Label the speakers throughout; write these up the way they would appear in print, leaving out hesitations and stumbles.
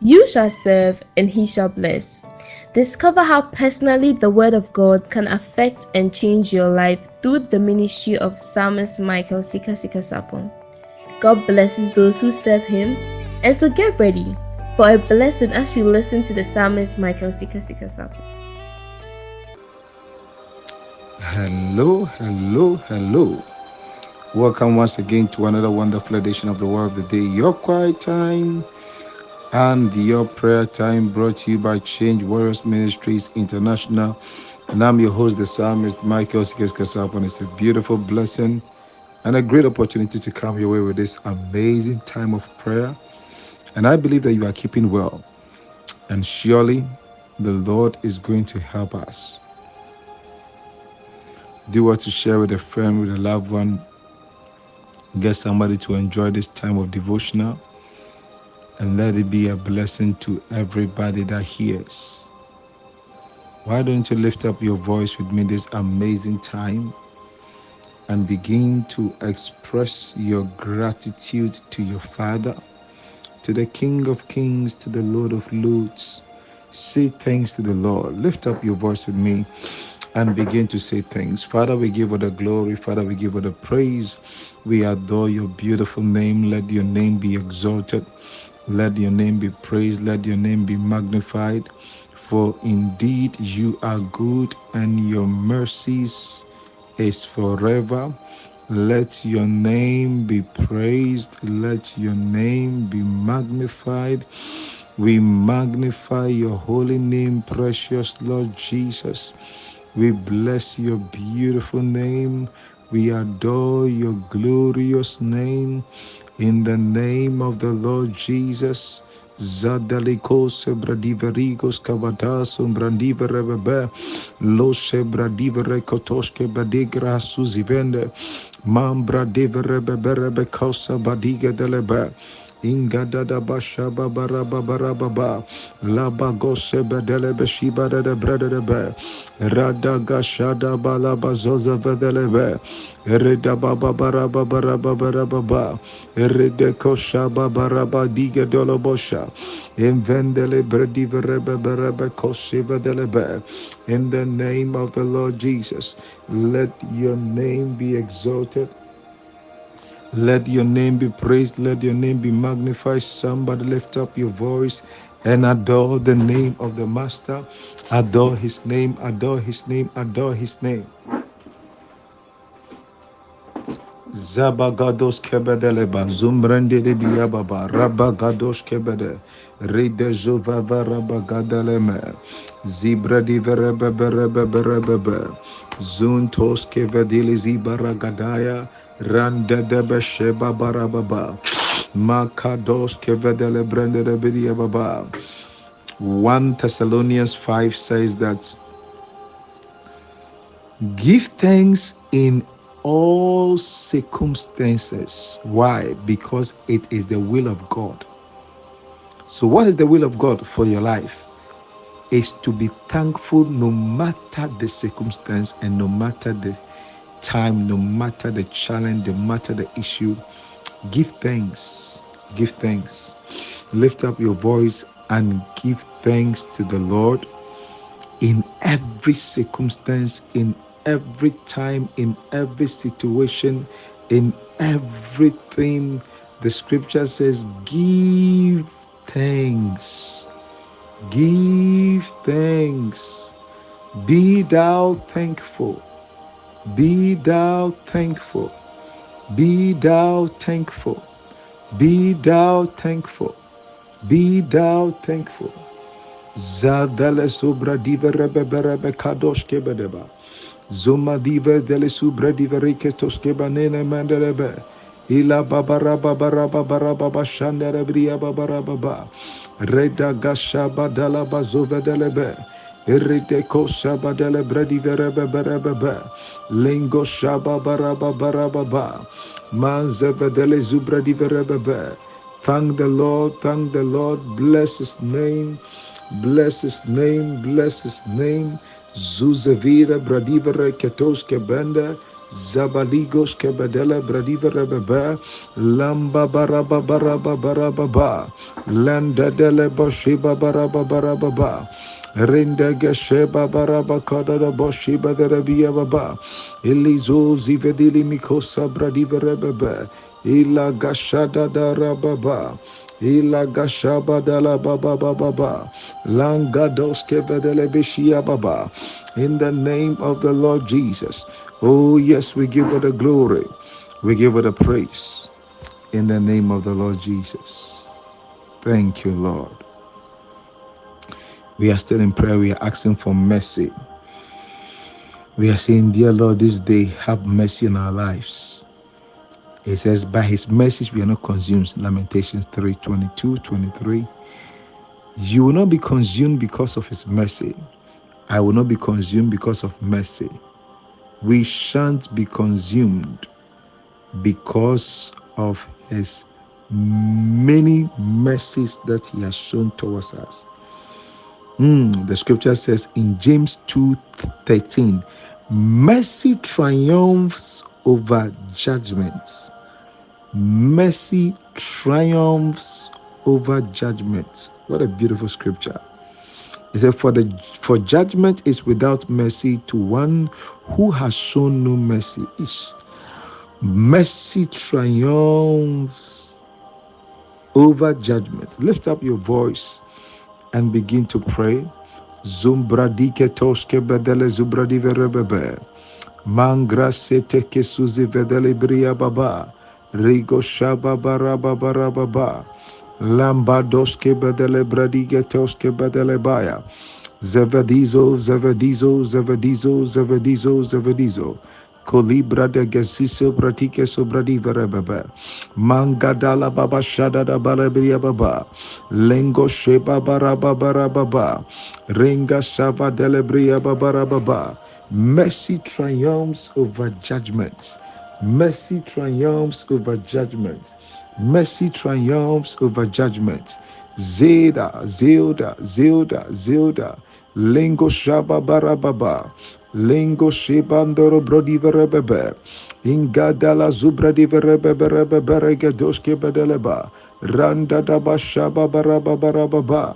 Speaker 1: You shall serve, and he shall bless. Discover how personally the Word of God can affect and change your life through the ministry of Psalmist Michael Sapon. God blesses those who serve him, and so get ready for a blessing as you listen to the Psalmist Michael Sapon.
Speaker 2: Hello. Welcome once again to another wonderful edition of the Word of the Day, your quiet time and your prayer time, brought to you by Change Warriors Ministries International. And I'm your host, the psalmist Michael Sapon. It's a beautiful blessing and a great opportunity to come your way with this amazing time of prayer. And I believe that you are keeping well. And surely the Lord is going to help us. Do what to share with a friend, with a loved one. Get somebody to enjoy this time of devotional, and let it be a blessing to everybody that hears. Why don't you lift up your voice with me this amazing time and begin to express your gratitude to your Father, to the King of Kings, to the Lord of Lords. Say thanks to the Lord. Lift up your voice with me and begin to say thanks. Father, we give you the glory. Father, we give you the praise. We adore your beautiful name. Let your name be exalted. Let your name be praised. Let your name be magnified. For indeed you are good, and your mercies is forever. Let your name be praised. Let your name be magnified. We magnify your holy name, precious Lord Jesus. We bless your beautiful name. We adore your glorious name. In the name of the Lord Jesus. Zadalikos bradiverigos kavadas umbrandiverebebe lose bradiverekotoske badigra suzivende mambra diverebebe kosa badiga delebe Ingadada bashaba baraba barababa laba gose bedele beshiba de brede de be rada gashada balaba zoza vedelebe reda baba baraba baraba barababa rede koshaba baraba diga dolobosha invendele bredi verebe berebe koshi vedelebe. In the name of the Lord Jesus, let your name be exalted. Let your name be praised. Let your name be magnified. Somebody lift up your voice and adore the name of the Master. Adore his name, adore his name, adore his name. Zabagados kebedeleba zumbrande de biababa rabagados kebede ride zovava rabagadaleme zibra di verebe berebe berebe zuntos kevedili zibaragadaya randa de besheba barababa makados kevedele brande de biababa. 1 Thessalonians 5 says that give thanks in all circumstances. Why? Because it is the will of God. So what is the will of God for your life? Is to be thankful no matter the circumstance and no matter the time, no matter the challenge, no matter the issue. Give thanks. Give thanks. Lift up your voice and give thanks to the Lord in every circumstance, in every time, in every situation, in everything. The scripture says, give thanks. Give thanks. Be thou thankful. Be thou thankful. Be thou thankful. Be thou thankful. Be thou thankful. Zadele subra diva rebe kadosh kebedeba. Zuma diva dele subra diva riketos kebanene mandelebe. Ila babara babara babara baba shandere bria babara baba. Reda gasha badala bazove delebe. Irrite kosha badele bredi verebe berebe. Lingo shaba baraba barababa. Manzeve dele zubra diva rebe. Thank the Lord, thank the Lord, bless his name. Bless his name, bless his name. Zuzevira bradivere ketoske bende. Zabaligos kebedele bradiva rebebe. Lamba baraba baraba baraba. Landa dele boshiba baraba baraba. Renda gesheba baraba kadada boshiba derebia baba. Elizo zivedili mikosa bradiva rebebe. Ila gashada darababa. Ila gashaba dala baba baba. Langados kevedele bishia baba. In the name of the Lord Jesus. Oh yes, we give her the glory. We give her the praise. In the name of the Lord Jesus. Thank you, Lord. We are still in prayer. We are asking for mercy. We are saying, dear Lord, this day have mercy in our lives. It says, by his mercies we are not consumed. Lamentations 3:22-23. You will not be consumed because of his mercy. I will not be consumed because of mercy. We shan't be consumed because of his many mercies that he has shown towards us. The scripture says in James 2:13, mercy triumphs over judgment. Mercy triumphs over judgment. What a beautiful scripture. It said, for judgment is without mercy to one who has shown no mercy. Mercy triumphs over judgment. Lift up your voice and begin to pray. Zumbradike toshke bedele zubradi verebebe. Mangra sete kesuzi vedele bria baba. Rigo shaba baraba barababa. Lambadoshke bedele bradige toshke bedele baya. Zevedizo, Zevedizo, Zevedizo, Zevedizo, Zevedizo. Colibra de Gesiso Bratike Sobradi Verebebe. Mangadala Baba Shadada Balabria Baba. Lengo Sheba Baraba Barababa. Renga Shava Delebria Babarababa. Mercy triumphs over judgments. Mercy triumphs over judgment. Mercy triumphs over judgment. Zilda. Lingo Shaba Barababa. Lingo Shibandoro Brodiverebebe. Ingadala Zubradiverebebe Gadoske Bedeleba. Randa Daba Shaba Barababa.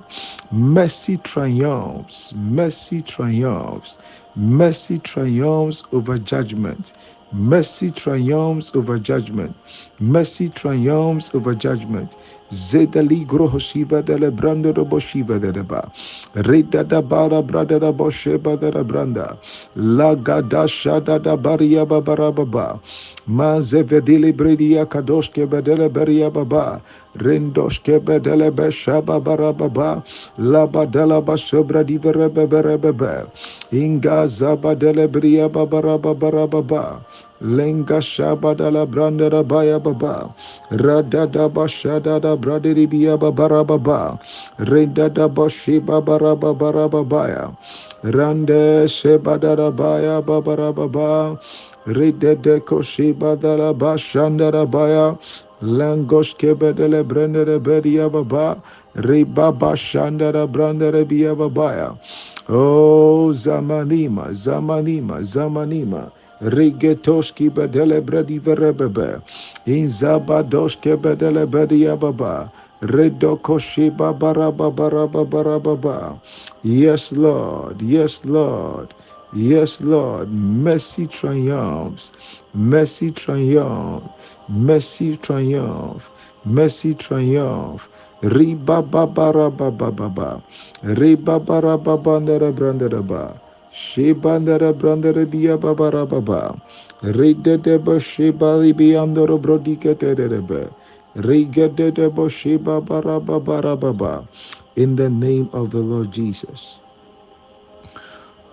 Speaker 2: Mercy triumphs. Mercy triumphs. Mercy triumphs over judgment. Mercy triumphs over judgment. Mercy triumphs over judgment. Zedali grohoshiva dele brando do boshiva de deba. Reda da bara brada da bosheba de la branda. La gada shada da baria babara baba. Ma zevedili bredia kadoshke bedele beria baba. Rendoshke bedele beshaba bara baba. La badala basobra divere bebere bebe. Inga zaba dele bria babara babara baba. Lenga shabada la branda da baya baba. Rada da bashada da bradiri biya babara baba. Reda da bashi babara babara babaya. Rande shebada da baya babara baba. Rede de koshiba da la bashanda da baya. Langos kebedele branda da bedia baba. Riba bashanda da branda da biya babaya. Oh zamanima. Rigetoski bedele bredi verebebe. Inzabadoske bedele bedia baba. Redokoshi babaraba baraba barababa. Yes, Lord. Yes, Lord. Yes, Lord. Mercy triumphs. Mercy triumph. Mercy triumph. Mercy triumph. Riba babara baba. Riba baraba bandera branderaba. Shebandara brandara biya babara baba. Rede deba sheba libi andoro brodika tedebe. Rigede deba sheba baraba barababa. In the name of the Lord Jesus.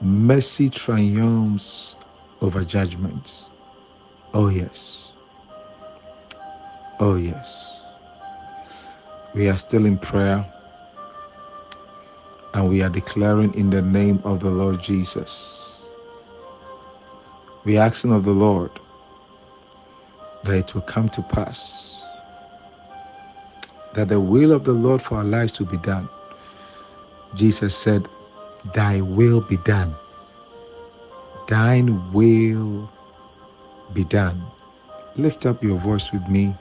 Speaker 2: Mercy triumphs over judgments. Oh yes. Oh yes. We are still in prayer. And we are declaring in the name of the Lord Jesus. We are asking of the Lord that it will come to pass, that the will of the Lord for our lives will be done. Jesus said, thy will be done. Thine will be done. Lift up your voice with me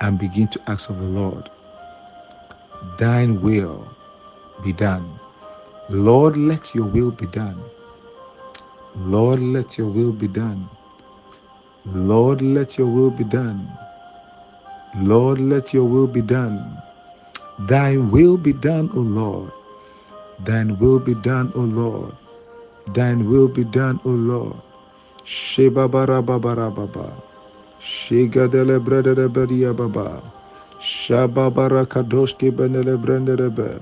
Speaker 2: and begin to ask of the Lord, thine will be done. Lord, let your will be done. Lord, let your will be done. Lord, let your will be done. Lord, let your will be done. Thine will be done, O Lord. Thine will be done, O Lord. Thine will be done, O Lord. Sheba bara babara baba. Shiga dele brede de beria baba. Shaba bara kadoshki benele brende de be.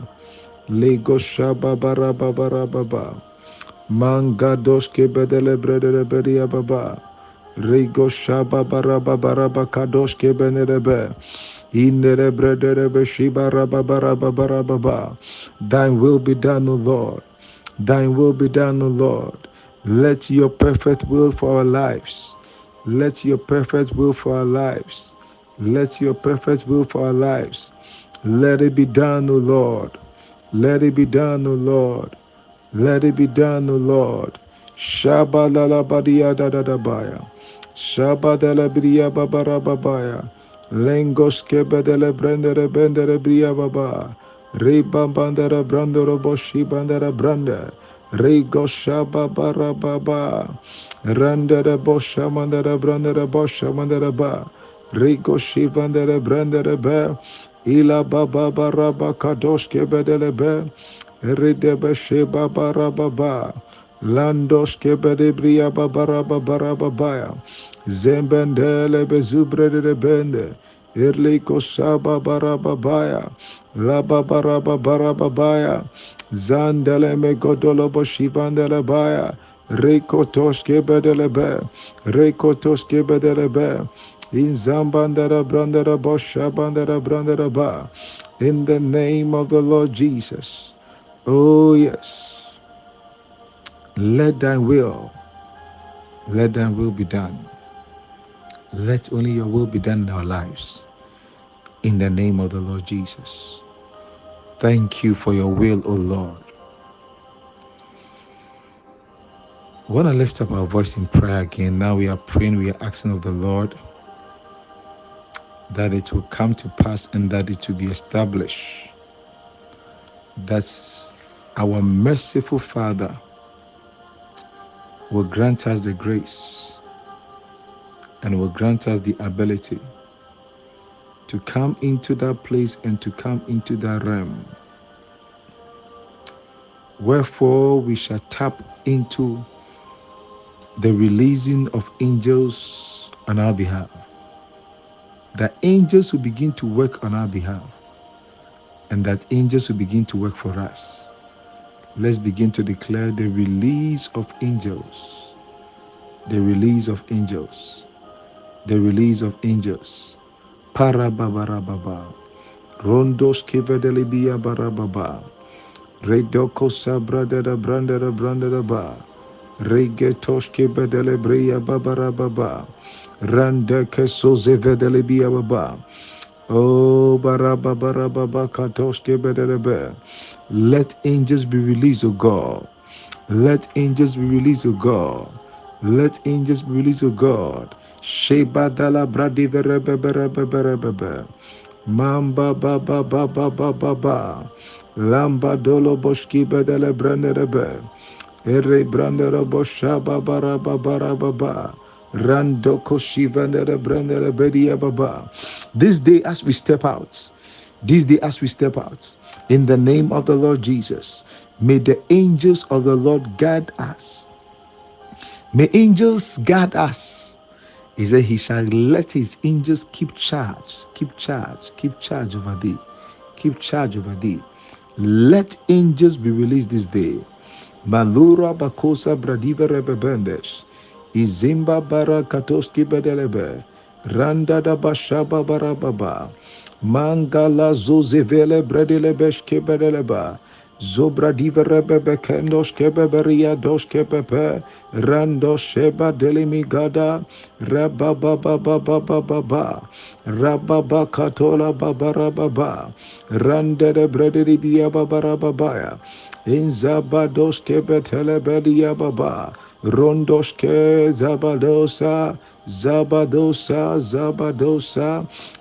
Speaker 2: Lego shaba bara babara baba. Manga doshke bedele brede de beria baba. Rigo shaba bara babara bakadoshke benele be. Indere brede de be shiba rababara babara baba. Thine will be done, O Lord. Thine will be done, O Lord. Let your perfect will for our lives. Let your perfect will for our lives. Let your perfect will for our lives. Let it be done, O Lord. Let it be done, O Lord. Let it be done, O Lord. Shabalalabadia da da da baya. Shabadalabriya babara babaya. Lengos kebedele brendere bendere bria baba. Riba bandera brandoro boshi bandera brande. Rigo shaba bara baba. Randere bosha mandere brandere bosha mandere ba. Rigo shivandere brandere be. Ila baba baraba kadosh kebedele be. Ridebe sheba bara baba. Landos kebede bria babara babara babaya. Zembendele bezubre de bende. Irli kosaba bara babaya. La babara babara babaya. Zandele me godolo boshivandele baya. Rekotos kebedele be. Rekotos kebedele be. In Zambandara Brandara Bosha Bandara Brandara Ba. In the name of the Lord Jesus. Oh yes. Let thy will be done. Let only your will be done in our lives. In the name of the Lord Jesus. Thank you for your will, O Lord. We want to lift up our voice in prayer again. Now we are praying, we are asking of the Lord that it will come to pass and that it will be established. That our merciful Father will grant us the grace and will grant us the ability to come into that place and to come into that realm. Wherefore we shall tap into the releasing of angels on our behalf. That angels will begin to work on our behalf, and that angels will begin to work for us. Let's begin to declare the release of angels. The release of angels. The release of angels. Parababarababa. Rondos kivedelibia barababa. Redoko sabradada brandada brandada ba. Regetos kivedelibria babarababa. Randa keso zevedelibia baba. Oh, barababarababa katos kivedelebe. Let angels be released, O God. Let angels be released, O God. Let angels be released, O God. Sheba dala bradiverebeberebebe. Mamba ba ba ba ba ba ba ba. Lamba dolo boshki bedele branderebe. Ere brandere bosha babara babara baba. Randoko shivandere brandere bedia baba. This day as we step out, this day as we step out, in the name of the Lord Jesus, may the angels of the Lord guard us. May angels guard us. He said he shall let his angels keep charge over thee. Keep charge over thee. Let angels be released this day. Malura bakosa bradiva rebebendes. Izimba bara katoski bedelebe. Randa da bashaba barababa. Mangala zozevele bredelebesh kebedeleba. Zobra diva rebebe kendos kebeberia dos kepepe. Rando sheba delimigada. Rababa baba baba baba. Rababa katola babara baba. Randa de bredebia babara babaya. in Zabadoske Betelebedia Baba, Rondoske Zabadosa, Zabadosa,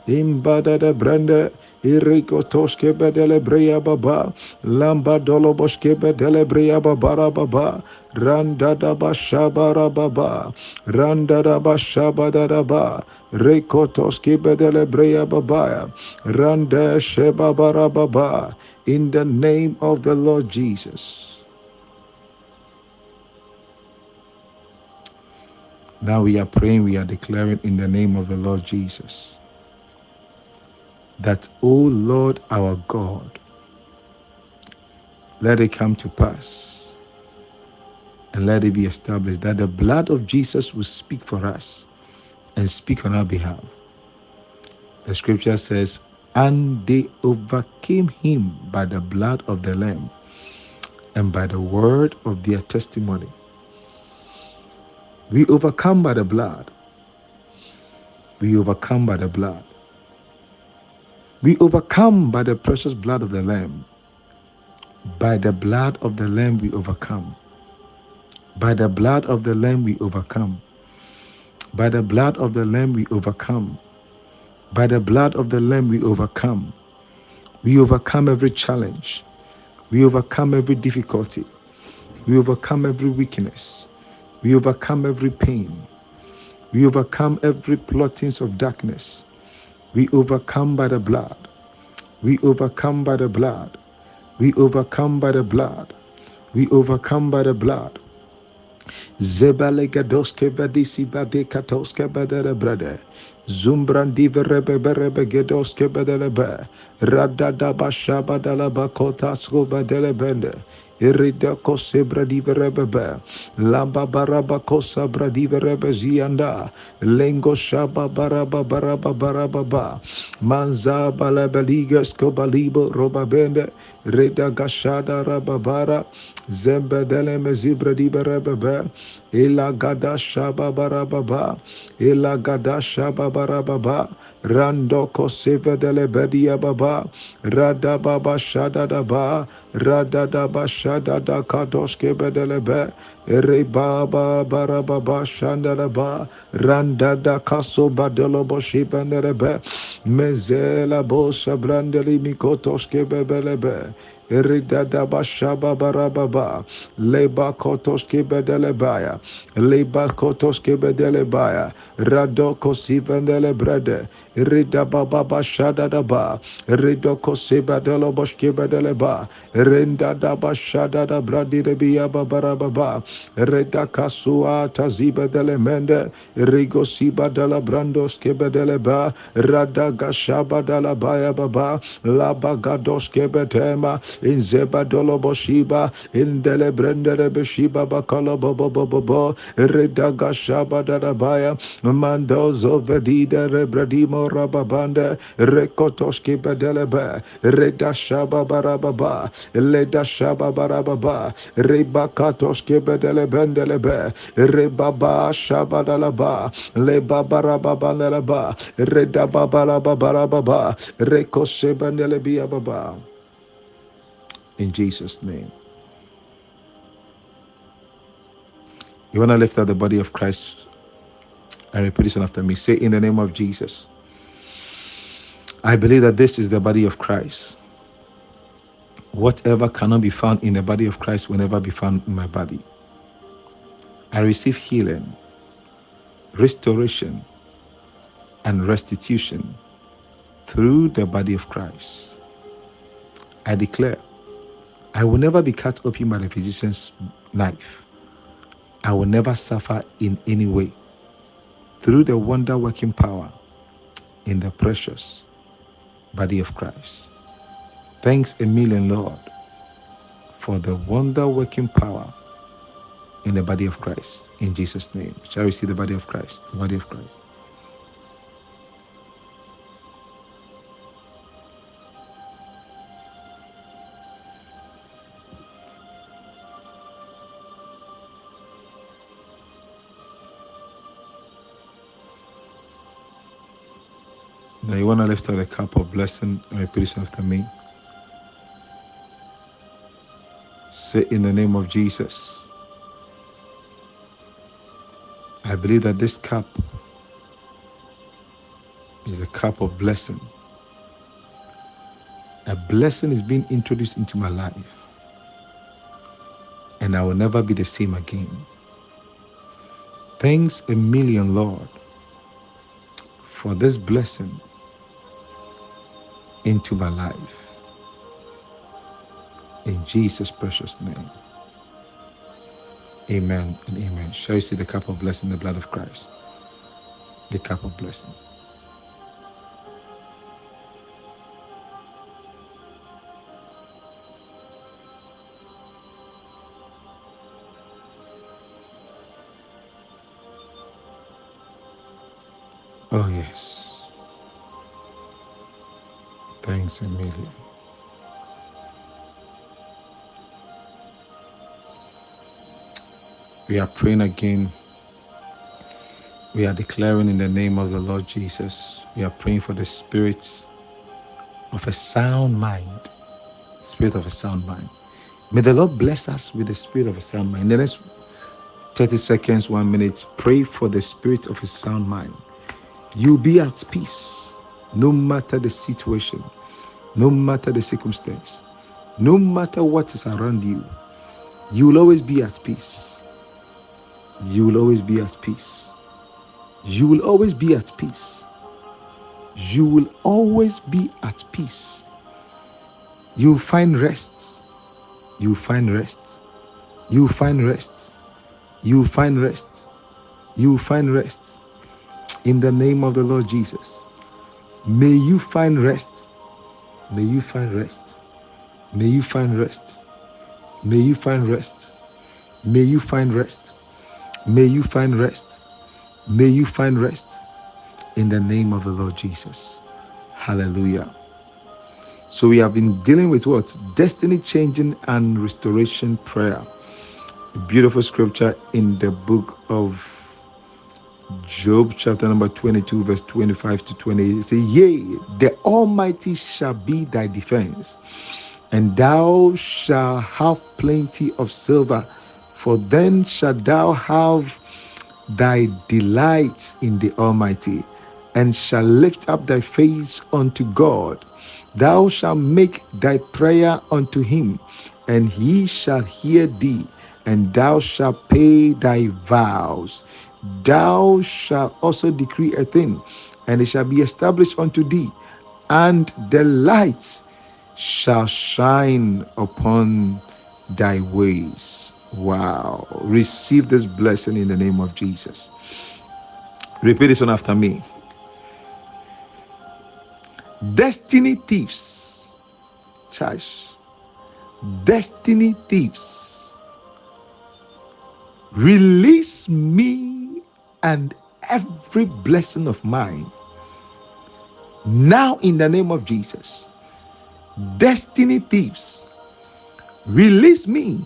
Speaker 2: Imbada de Brande, Irikotoske Bedelebrea Baba, Lamba Doloboske Bedelebrea Babara Baba, Randada Bashabara Baba, Randada Bashabada Ba, Rekotoski Bedelebrea Babaya, Randa Shebabara Baba, in the name of the Lord Jesus. Now we are praying, we are declaring in the name of the Lord Jesus that, O Lord our God, let it come to pass and let it be established that the blood of Jesus will speak for us and speak on our behalf. The scripture says, and they overcame him by the blood of the Lamb and by the word of their testimony. We overcome by the blood. We overcome by the blood. We overcome by the precious blood of the Lamb. By the blood of the Lamb we overcome. By the blood of the Lamb we overcome. By the blood of the Lamb we overcome. By the blood of the Lamb we overcome. We overcome every challenge. We overcome every difficulty. We overcome every weakness. We overcome every pain. We overcome every plottings of darkness. We overcome by the blood. We overcome by the blood. We overcome by the blood. We overcome by the blood. Zebalegadoske vadisi vadekatoske badere brade. Zumbrandi verebe gedoske badelebe. Radada bashaba dalaba kotasko badele bende. Irida kose bradi verebe. Lamba baraba kosa bradi verebe zianda. Lengo shaba baraba ba. Manza balabaligas kobalibo roba bende. Reda gashada rababara. Zembedele mezibra di berebe. Ila gada shaba barababa. Ila gada shaba barababa. Rando koseve dele bedia baba. Rada baba shada daba. Rada daba shada da kadoske bedelebe. Ere baba barababa shanda daba. Randa da kaso badelo boshi benderebe. Mezela bosa brandeli mikotoske bebelebe. Eridada bashaba barababa. Leba kotoske bedelebaya. Leba kotoske bedelebaya. Radoko sivendele brede. Rida baba bashada daba. Ridoko sibadelo boske bedeleba. Renda da bashada da bradi rebiya babarababa. Reda kasua taziba dele mende. Rigo siba dela brandoske bedeleba. Rada gashaba dala baya baba. Laba gadoske betema. In Zebadolo Boshiba, in Delebrendere Beshiba Bakala Bobo, Redaga Shaba Dadabaya, Mandozo Vedida Rebradimo Rababanda, Rekotoski Bedelebe, Reda Shaba Barababa, Leda Shaba Barababa, Rebakatoski Bedelebendelebe, Rebaba Shaba Dalaba, Leba Barababandelaba, Reda Babala Babarababa, Rekosebandelebia Baba. In Jesus' name. You want to lift up the body of Christ and repeat this after me. Say, in the name of Jesus, I believe that this is the body of Christ. Whatever cannot be found in the body of Christ will never be found in my body. I receive healing, restoration, and restitution through the body of Christ. I declare, I will never be cut open by the physician's knife. I will never suffer in any way through the wonder-working power in the precious body of Christ. Thanks a million, Lord, for the wonder-working power in the body of Christ. In Jesus' name. Shall we see the body of Christ? The body of Christ. Now you want to lift up the cup of blessing and repeat after me. Say, in the name of Jesus, I believe that this cup is a cup of blessing. A blessing is being introduced into my life, and I will never be the same again. Thanks a million, Lord, for this blessing into my life. In Jesus' precious name. Amen and amen. Shall you see the cup of blessing, the blood of Christ? The cup of blessing. Oh, yes. Thanks a million. We are praying again. We are declaring in the name of the Lord Jesus. We are praying for the spirit of a sound mind. Spirit of a sound mind. May the Lord bless us with the spirit of a sound mind. In the next 30 seconds, 1 minute, pray for the spirit of a sound mind. You'll be at peace no matter the situation, no matter the circumstance, no matter what is around you. You will always be at peace. You will always be at peace. You will always be at peace. You will always be at peace. You will find rest. You will find rest. You will find rest. You will find rest. You will find rest. In the name of the Lord Jesus. May you find rest. May you find rest. May you find rest. May you find rest. May you find rest. May you find rest. May you find rest. In the name of the Lord Jesus. Hallelujah. So we have been dealing with what? Destiny changing and restoration prayer. A beautiful scripture in the book of Job, chapter number 22, verse 25 to 28. It says, yea, the Almighty shall be thy defense, and thou shalt have plenty of silver, for then shalt thou have thy delight in the Almighty, and shall lift up thy face unto God. Thou shalt make thy prayer unto him, and he shall hear thee, and thou shalt pay thy vows. Thou shalt also decree a thing, and it shall be established unto thee, and the lights shall shine upon thy ways. Wow. Receive this blessing in the name of Jesus. Repeat this one after me. Destiny thieves, church, destiny thieves, release me and every blessing of mine now in the name of Jesus. Destiny thieves, release me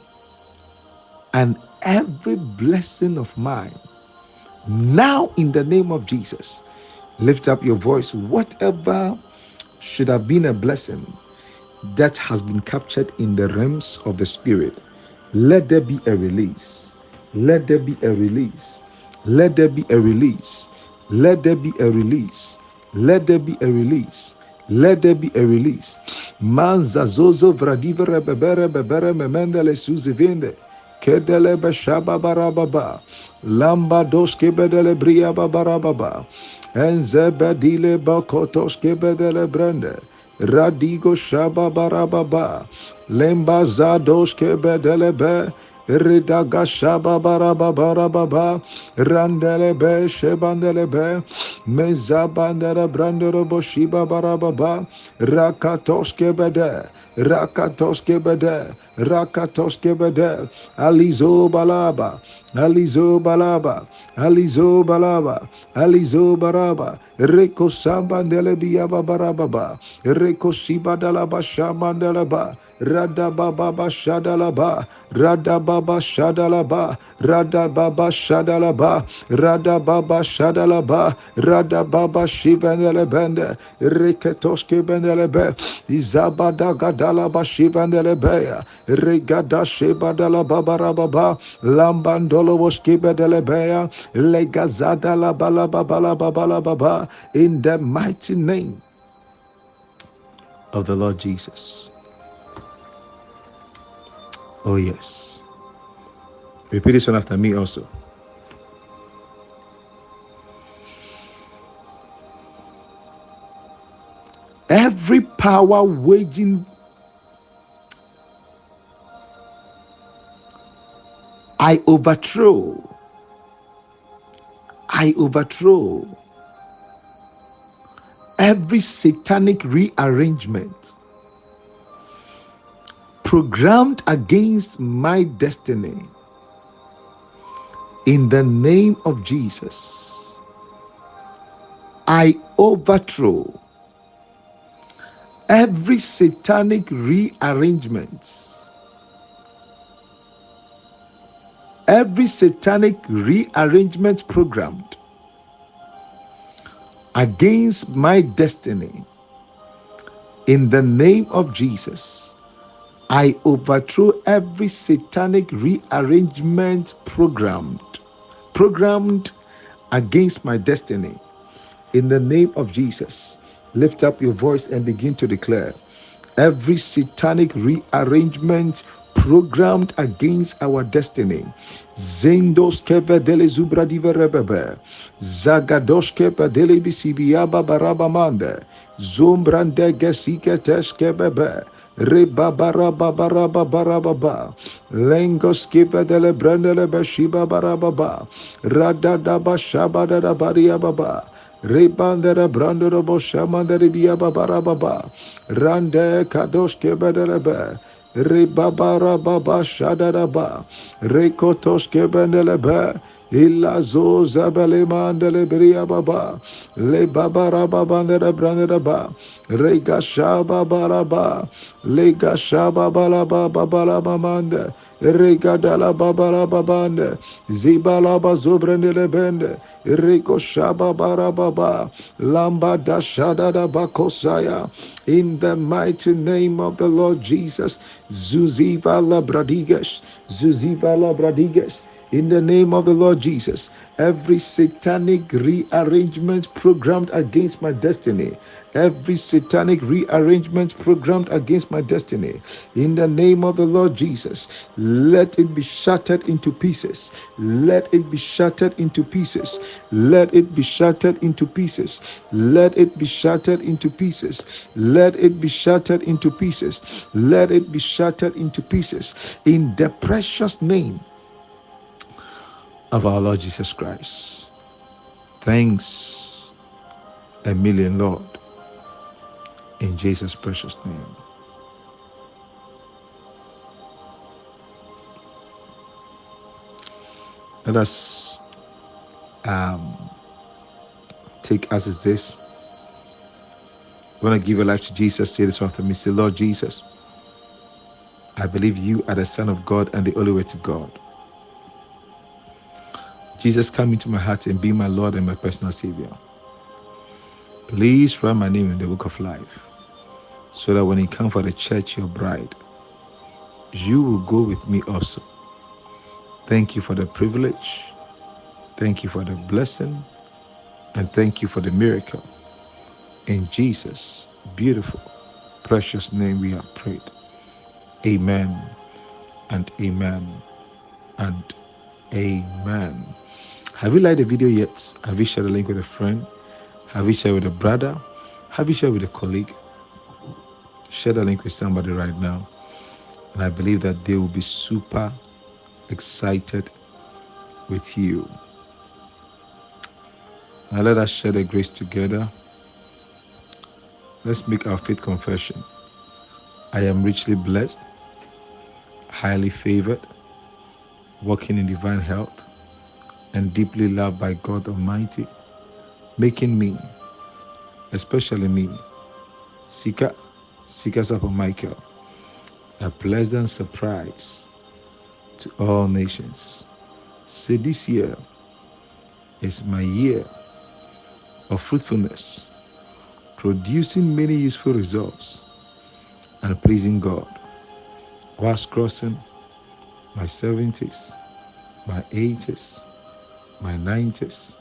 Speaker 2: and every blessing of mine now in the name of Jesus. Lift up your voice. Whatever should have been a blessing that has been captured in the realms of the spirit, let there be a release. Let there be a release. Let there be a release. Let there be a release. Let there be a release. Let there be a release. Manzazozo vradivere bebere bebere memendele suzivinde. Kedele beshaba barababa. Lamba doske bedele bria babarababa. Enzebedile bakotos kebedele brende. Radigo shaba barababa. Lemba zados kebedele be. Ridaga shaba barababa. Randele be shebandele be. Mezabandele brandere boshiba barababa. Rakatos kebede. Rakatos kebede. Rakatos kebede. Alizo balaba. Alizo balaba. Alizo balaba. Alizo baraba. Reko sambandele biaba barababa. Reko sibadala bashamandele ba. Radababa Shadalaba, Radababa Shadalaba, Radababa Shadalaba, Radababa Shadalaba, Radababa Shivanelebende, Riketoske Benelebe, Izabada Gadalaba Shivanelebe, Rigada Shibadala Babarababa, Lambandolo Woskibedelebea, Legazada la Balababalababa, in the mighty name of the Lord Jesus. Oh, yes. Repeat this one after me also. Every power waging, I overthrow every satanic rearrangement programmed against my destiny in the name of Jesus. I overthrow every satanic rearrangement programmed against my destiny in the name of Jesus. I overthrow every satanic rearrangement programmed against my destiny in the name of Jesus. Lift up your voice and begin to declare every satanic rearrangement programmed against our destiny. Zendos keve dele zubradive rebebe, Zagadosh keve dele bisibiaba barabamande, Zombrande gesike teskebebe, Rebabarababarababa, Lengos keve dele brandele beshiba barababa, Radadaba shabadada bariababa, Rebandera brandero boshamandere biababarababa, Rande kadosh kebedelebe, Rebabara baba shadadaba, Rekotosh kebendelebe, Ilazo zabele mandele bria baba, Le babara babandere branderaba, Regashaba baraba, Legashaba balaba babalaba mande, Regadala babala babande, Zibalaba zobrendele bende, Rekoshaba barababa, Lamba dashada da bakosaya, in the mighty name of the Lord Jesus. Zuziva la bradigas, in the name of the Lord Jesus. Every satanic rearrangement programmed against my destiny, every satanic rearrangement programmed against my destiny, in the name of the Lord Jesus, let it be shattered into pieces. Let it be shattered into pieces. Let it be shattered into pieces. Let it be shattered into pieces. Let it be shattered into pieces. Let it be shattered into pieces. In the precious name of our Lord Jesus Christ. Thanks a million, Lord, in Jesus' precious name. Let us take as is this. You want to give your life to Jesus? Say this after me. Say, Lord Jesus, I believe you are the Son of God and the only way to God. Jesus, come into my heart and be my Lord and my personal Savior. Please write my name in the book of life, so that when you come for the church, your bride, you will go with me also. Thank you for the privilege. Thank you for the blessing. And thank you for the miracle. In Jesus' beautiful, precious name we have prayed. Amen and amen and amen. Have you liked the video yet? Have you shared the link with a friend? Have you shared with a brother? Have you shared with a colleague? Share the link with somebody right now. And I believe that they will be super excited with you. Now let us share the grace together. Let's make our faith confession. I am richly blessed, highly favored, walking in divine health, and deeply loved by God Almighty, making me, especially me, Sika Sapa Michael, a pleasant surprise to all nations. Say, this year is my year of fruitfulness, producing many useful results and pleasing God, whilst crossing my 70s, my 80s, my 90s,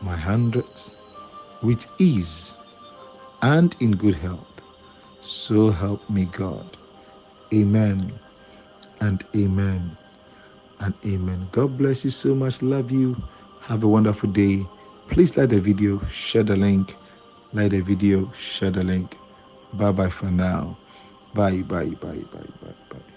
Speaker 2: my 100s, with ease and in good health. So help me God. Amen and amen and amen. God bless you so much. Love you. Have a wonderful day. Please like the video, share the link. Like the video, share the link. Bye bye for now. Bye, bye, bye, bye, bye, bye.